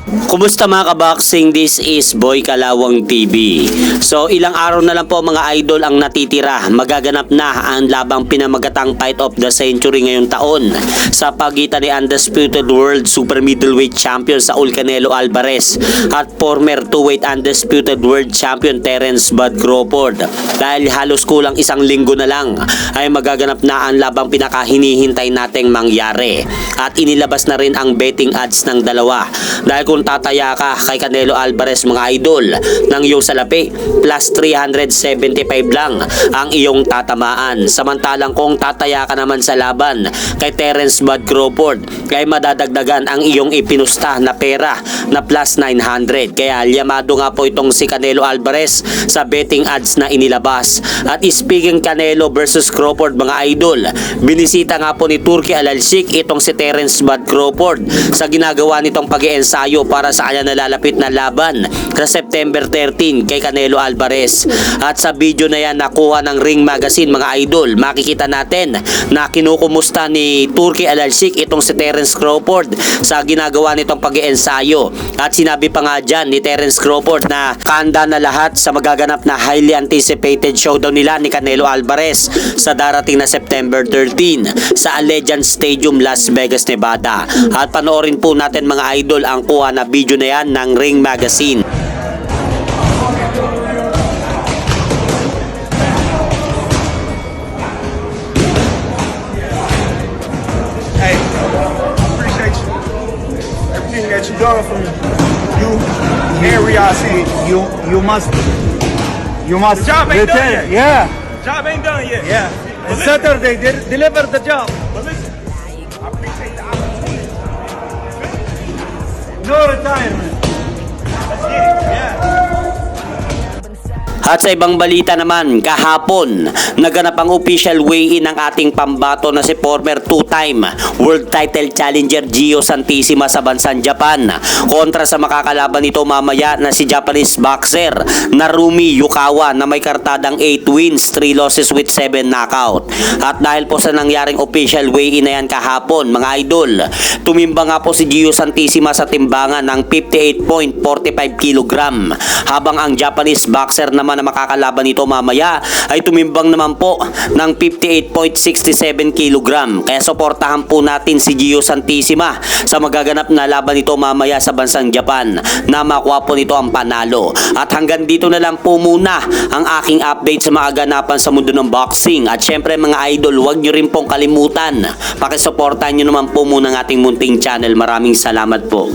Kumusta mga kaboxing? This is Boy Kalawang TV. So ilang araw na lang po mga idol ang natitira. Magaganap na ang labang pinamagatang fight of the century ngayong taon sa pagitan ni Undisputed World Super Middleweight Champion Saul Canelo Alvarez at former 2-weight Undisputed World Champion Terence Bud Crawford. Dahil halos kulang isang linggo na lang ay magaganap na ang labang pinakahinihintay nating mangyari. At inilabas na rin ang betting odds ng dalawa. Dahil kung tataya ka kay Canelo Alvarez mga idol ng iyong salapi, plus 375 lang ang iyong tatamaan. Samantalang kung tataya ka naman sa laban kay Terence Bud Crawford, kay madadagdagan ang iyong ipinusta na pera na plus 900. Kaya liyamado nga po itong si Canelo Alvarez sa betting odds na inilabas. At speaking Canelo versus Crawford mga idol, binisita nga po ni Turki Al-Alshik itong si Terence Bud Crawford sa ginagawa nitong pag-iensayo para sa kanya nalalapit na laban sa September 13 kay Canelo Alvarez. At sa video na yan nakuha ng Ring Magazine mga idol, makikita natin na kinukumusta ni Turki Al-Alshik itong si Terence Crawford sa ginagawa nitong pag-iensayo. At sinabi pa nga dyan ni Terence Crawford na kanda na lahat sa magaganap na highly anticipated showdown nila ni Canelo Alvarez sa darating na September 13 sa Allegiant Stadium, Las Vegas, Nevada. At panoorin po natin mga idol ang kuha na video na yan ng Ring Magazine. Hey, I appreciate you. Everything that you done for me. You and Riyadh City. You must The job ain't done yet. Yeah. Job ain't done yet. Yeah. But Saturday deliver the job. But listen, I appreciate the opportunity. No retirement. Let's get it. Yeah. At sa ibang balita naman, kahapon, naganap ang official weigh-in ng ating pambato na si former two-time world title challenger Gio Santissima sa bansang Japan kontra sa makakalaban nito mamaya na si Japanese boxer Narumi Yukawa na may kartadang 8 wins, 3 losses with 7 knockout. At dahil po sa nangyaring official weigh-in na yan kahapon, mga idol, tumimbang nga po si Gio Santissima sa timbangan ng 58.45 kg habang ang Japanese boxer naman na makakalaban nito mamaya ay tumimbang naman po ng 58.67 kg. Kaya suportahan po natin si Gio Santissima sa magaganap na laban nito mamaya sa bansang Japan na makuha po nito ang panalo. At hanggang dito na lang po muna ang aking update sa mga ganapan sa mundo ng boxing. At syempre mga idol, huwag nyo rin pong kalimutan, pakisuportahan nyo naman po muna ang ating munting channel. Maraming salamat po.